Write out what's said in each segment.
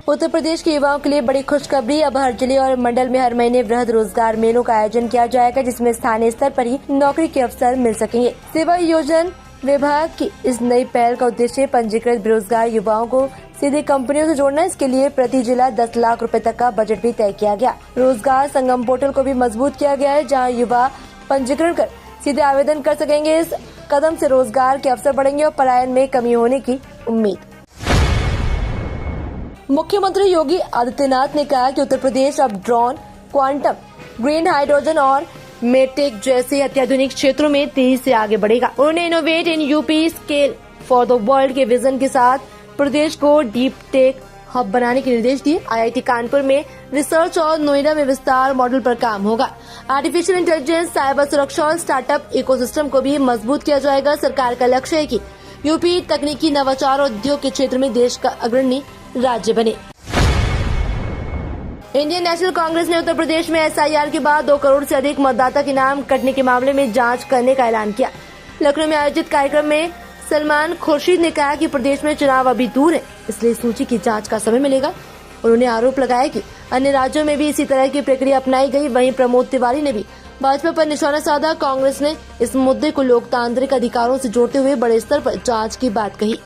उत्तर प्रदेश के युवाओं के लिए बड़ी खुशखबरी। अब हर जिले और मंडल में हर महीने वृहद रोजगार मेलों का आयोजन किया जाएगा, जिसमें स्थानीय स्तर पर ही नौकरी के अवसर मिल सकेंगे। सेवा योजना विभाग की इस नई पहल का उद्देश्य पंजीकृत बेरोजगार युवाओं को सीधे कंपनियों से जोड़ना। इसके लिए प्रति जिला 10 लाख रुपए तक का बजट भी तय किया गया। रोजगार संगम पोर्टल को भी मजबूत किया गया है, जहां युवा पंजीकरण कर सीधे आवेदन कर सकेंगे। इस कदम से रोजगार के अवसर बढ़ेंगे और पलायन में कमी होने की उम्मीद। मुख्यमंत्री योगी आदित्यनाथ ने कहा कि उत्तर प्रदेश अब ड्रोन, क्वांटम, ग्रीन हाइड्रोजन और मेटेक जैसे अत्याधुनिक क्षेत्रों में तेजी से आगे बढ़ेगा। उन्होंने innovate in UP scale for the world के विजन के साथ प्रदेश को डीप टेक हब बनाने के निर्देश दिए। IIT कानपुर में रिसर्च और नोएडा में विस्तार मॉडल पर काम होगा। आर्टिफिशियल इंटेलिजेंस, साइबर सुरक्षा और स्टार्टअप इकोसिस्टम को भी मजबूत किया जाएगा। सरकार का लक्ष्य है कि यूपी तकनीकी नवाचार और उद्योग के क्षेत्र में देश का अग्रणी राज्य बने। इंडियन नेशनल कांग्रेस ने उत्तर प्रदेश में SIR के बाद 2 करोड़ से अधिक मतदाता के नाम कटने के मामले में जांच करने का ऐलान किया। लखनऊ में आयोजित कार्यक्रम में सलमान खुर्शीद ने कहा कि प्रदेश में चुनाव अभी दूर है, इसलिए सूची की जांच का समय मिलेगा। उन्होंने आरोप लगाया कि अन्य राज्यों में भी इसी तरह की प्रक्रिया अपनाई गई। वहीं प्रमोद तिवारी ने भी भाजपा पर निशाना साधा। कांग्रेस ने इस मुद्दे को लोकतांत्रिक अधिकारों से जोड़ते हुए बड़े स्तर पर जांच की बात कही।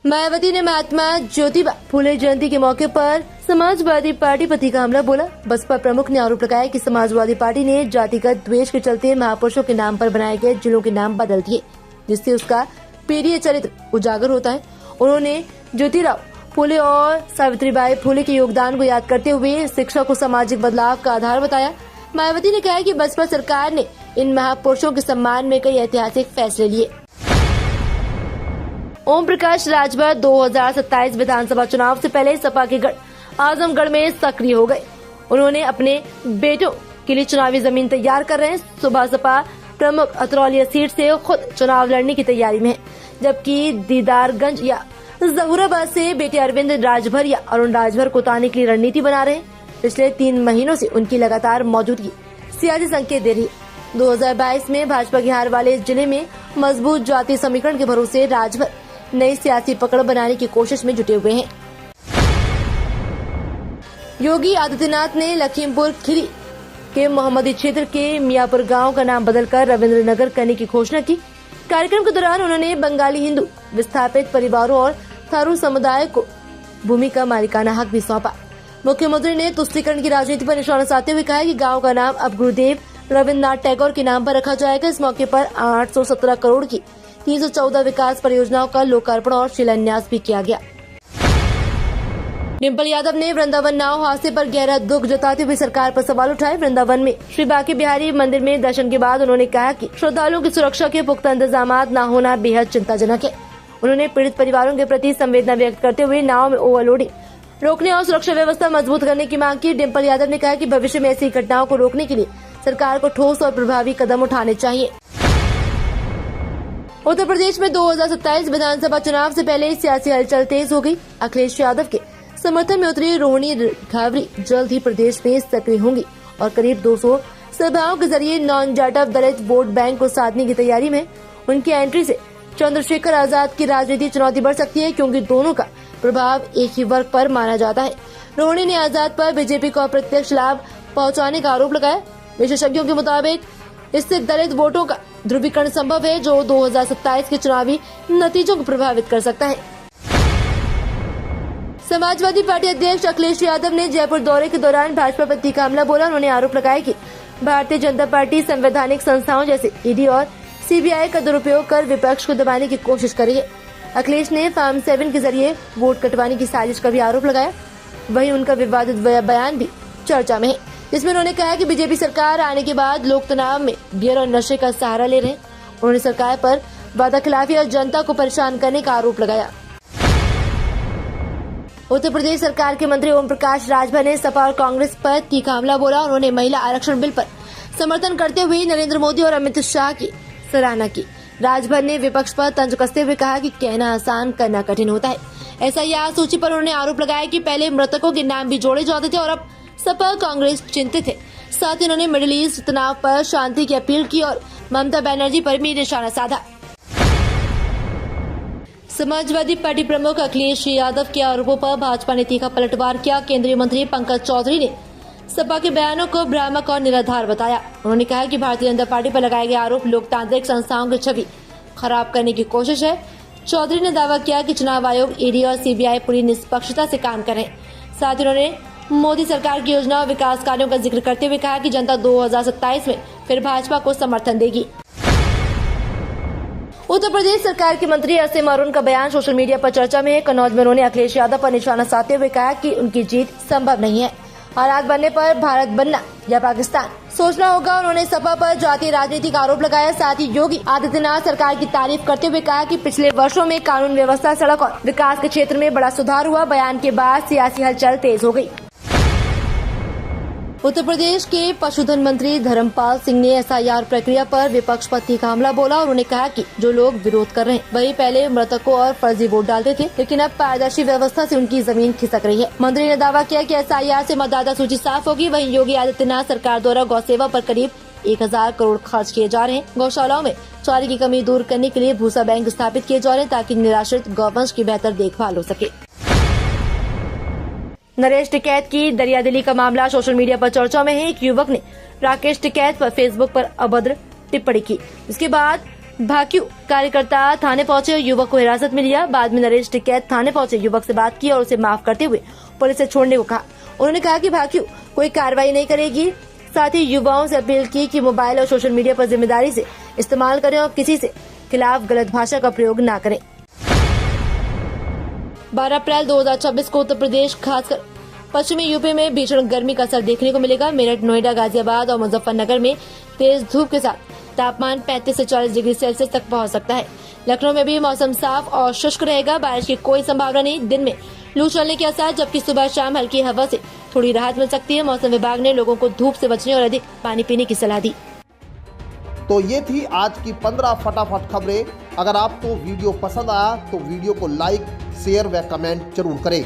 मायावती ने महात्मा ज्योतिबा फुले जयंती के मौके पर समाजवादी पार्टी पर तीखा हमला बोला। बसपा प्रमुख ने आरोप लगाया कि समाजवादी पार्टी ने जातिगत द्वेष के चलते महापुरुषों के नाम पर बनाए गए जिलों के नाम बदल दिए, जिससे उसका पीढ़ीय चरित्र उजागर होता है। उन्होंने ज्योतिराव फुले और सावित्रीबाई फुले के योगदान को याद करते हुए शिक्षा को सामाजिक बदलाव का आधार बताया। मायावती ने कहा कि बसपा सरकार ने इन महापुरुषों के सम्मान में कई ऐतिहासिक फैसले लिए। ओम प्रकाश राजभर 2027 विधानसभा चुनाव से पहले सपा के गढ़ आजमगढ़ में सक्रिय हो गए। उन्होंने अपने बेटों के लिए चुनावी जमीन तैयार कर रहे हैं। सुबह सपा प्रमुख अतरौलिया सीट से खुद चुनाव लड़ने की तैयारी में है, जबकि दीदारगंज या जहूराबाद से बेटे अरविंद राजभर या अरुण राजभर को उतारने के लिए रणनीति बना रहे हैं। पिछले 3 महीनों से उनकी लगातार मौजूदगी सियासी संकेत दे रही है। 2022 में भाजपा की हार वाले इस जिले में मजबूत जातीय समीकरण के भरोसे राजभर नई सियासी पकड़ बनाने की कोशिश में जुटे हुए हैं। योगी आदित्यनाथ ने लखीमपुर खीरी के मोहम्मदी क्षेत्र के मियापुर गांव का नाम बदलकर रविंद्र नगर करने की घोषणा की। कार्यक्रम के दौरान उन्होंने बंगाली हिंदू विस्थापित परिवारों और थारू समुदाय को भूमि का मालिकाना हक भी सौंपा। मुख्यमंत्री ने तुष्टीकरण की राजनीति पर निशाना साधते हुए कहा कि गांव का नाम अब गुरुदेव रविन्द्रनाथ टैगोर के नाम पर रखा जाएगा। इस मौके पर 817 करोड़ की 314 विकास परियोजनाओं का लोकार्पण और शिलान्यास भी किया गया। डिम्पल यादव ने वृंदावन नाव हादसे पर गहरा दुख जताते हुए सरकार पर सवाल उठाए। वृंदावन में श्री बांके बिहारी मंदिर में दर्शन के बाद उन्होंने कहा कि श्रद्धालुओं की सुरक्षा के पुख्ता इंतजाम न होना बेहद चिंताजनक है। उन्होंने पीड़ित परिवारों के प्रति संवेदना व्यक्त करते हुए नाव में ओवरलोडिंग रोकने और सुरक्षा व्यवस्था मजबूत करने की मांग की। डिम्पल यादव ने कहा कि भविष्य में ऐसी घटनाओं को रोकने के लिए सरकार को ठोस और प्रभावी कदम उठाने चाहिए। उत्तर प्रदेश में 2027 विधानसभा चुनाव से पहले सियासी हलचल तेज हो गई। अखिलेश यादव के समर्थन में उतरी रोहिणी घावरी जल्द ही प्रदेश में सक्रिय होंगी और करीब 200 सभाओं के जरिए नॉन जाटव दलित वोट बैंक को साधने की तैयारी में। उनकी एंट्री से चंद्रशेखर आजाद की राजनीति चुनौती बढ़ सकती है, क्योंकि दोनों का प्रभाव एक ही वर्ग पर माना जाता है। रोहिणी ने आजाद पर बीजेपी को अप्रत्यक्ष लाभ पहुंचाने का आरोप लगाया। विशेषज्ञों के मुताबिक इससे दलित वोटों का ध्रुवीकरण संभव है, जो 2027 के चुनावी नतीजों को प्रभावित कर सकता है। समाजवादी पार्टी अध्यक्ष अखिलेश यादव ने जयपुर दौरे के दौरान भाजपा पर तीखा हमला बोला। उन्होंने आरोप लगाया कि भारतीय जनता पार्टी संवैधानिक संस्थाओं जैसे ईडी और CBI का दुरुपयोग कर विपक्ष को दबाने की कोशिश कर रही है। अखिलेश ने फार्म 7 के जरिए वोट कटवाने की साजिश का भी आरोप लगाया। वहीं उनका विवादित बयान भी चर्चा में है, जिसमें उन्होंने कहा कि बीजेपी सरकार आने के बाद लोग तनाव में बियर और नशे का सहारा ले रहे हैं। उन्होंने सरकार पर वादाखिलाफी और जनता को परेशान करने का आरोप लगाया। उत्तर प्रदेश सरकार के मंत्री ओम प्रकाश राजभर ने सपा और कांग्रेस पर तीखा हमला बोला। उन्होंने महिला आरक्षण बिल पर समर्थन करते हुए नरेंद्र मोदी और अमित शाह की सराहना की। राजभर ने विपक्ष पर तंज कसते हुए कहा कि कहना आसान करना कठिन होता है। SIR सूची पर उन्होंने आरोप लगाया कि पहले मृतकों के नाम भी जोड़े जाते थे और अब सपा कांग्रेस चिंतित है। साथ ही उन्होंने मिडिल ईस्ट तनाव पर शांति की अपील की और ममता बनर्जी पर भी निशाना साधा। समाजवादी पार्टी प्रमुख अखिलेश यादव के आरोपों पर भाजपा ने तीखा पलटवार किया। केंद्रीय मंत्री पंकज चौधरी ने सपा के बयानों को भ्रामक और निराधार बताया। उन्होंने कहा कि भारतीय जनता पार्टी पर लगाए गए आरोप लोकतांत्रिक संस्थाओं की छवि खराब करने की कोशिश है। चौधरी ने दावा किया कि चुनाव आयोग, ईडी और सीबीआई पूरी निष्पक्षता से काम करें। साथ ही उन्होंने मोदी सरकार की योजना और विकास कार्यों का जिक्र करते हुए कहा कि जनता 2027 में फिर भाजपा को समर्थन देगी। उत्तर प्रदेश सरकार के मंत्री असीम अरुण का बयान सोशल मीडिया पर चर्चा में है। कन्नौज में उन्होंने अखिलेश यादव पर निशाना साधते हुए कहा कि उनकी जीत संभव नहीं है। हालात बनने पर भारत बनना या पाकिस्तान सोचना होगा। उन्होंने सपा पर जातीय राजनीतिक आरोप लगाया। साथ ही योगी आदित्यनाथ सरकार की तारीफ करते हुए कहा कि पिछले वर्षों में कानून व्यवस्था, सड़क और विकास के क्षेत्र में बड़ा सुधार हुआ। बयान के बाद सियासी हलचल तेज हो गई। उत्तर प्रदेश के पशुधन मंत्री धर्मपाल सिंह ने एसआईआर प्रक्रिया पर विपक्ष पर तीखा हमला बोला। उन्होंने कहा कि जो लोग विरोध कर रहे हैं वही पहले मृतकों और फर्जी वोट डालते थे, लेकिन अब पारदर्शी व्यवस्था से उनकी जमीन खिसक रही है। मंत्री ने दावा किया कि एसआईआर से मतदाता सूची साफ होगी। वहीं योगी आदित्यनाथ सरकार द्वारा गौ सेवा पर करीब 1000 करोड़ खर्च किए जा रहे हैं। गौशालाओं में चारे की कमी दूर करने के लिए भूसा बैंक स्थापित किए जा रहे हैं ताकि निराश्रित गौवंश की बेहतर देखभाल हो सके। नरेश टिकैत की दरियादिली का मामला सोशल मीडिया पर चर्चा में है। एक युवक ने राकेश टिकैत पर फेसबुक पर अभद्र टिप्पणी की। इसके बाद भाकियू कार्यकर्ता थाने पहुंचे और युवक को हिरासत में लिया। बाद में नरेश टिकैत थाने पहुंचे, युवक से बात की और उसे माफ करते हुए पुलिस से छोड़ने को कहा। उन्होंने कहा कि भाकियू कोई कार्रवाई नहीं करेगी। साथ ही युवाओं से अपील की कि मोबाइल और सोशल मीडिया पर जिम्मेदारी से इस्तेमाल करें और किसी से खिलाफ गलत भाषा का प्रयोग न करें। 12 अप्रैल 2026 को उत्तर प्रदेश खासकर पश्चिमी यूपी में भीषण गर्मी का असर देखने को मिलेगा। मेरठ, नोएडा, गाजियाबाद और मुजफ्फरनगर में तेज धूप के साथ तापमान 35 से 40 डिग्री सेल्सियस तक पहुंच सकता है। लखनऊ में भी मौसम साफ और शुष्क रहेगा। बारिश की कोई संभावना नहीं। दिन में लू चलने के आसार, जबकि सुबह शाम हल्की हवा से थोड़ी राहत मिल सकती है। मौसम विभाग ने लोगों को धूप से बचने और अधिक पानी पीने की सलाह दी। तो ये थी आज की 15 फटाफट खबरें। अगर आपको वीडियो पसंद आया तो वीडियो को लाइक, शेयर व कमेंट जरूर करें।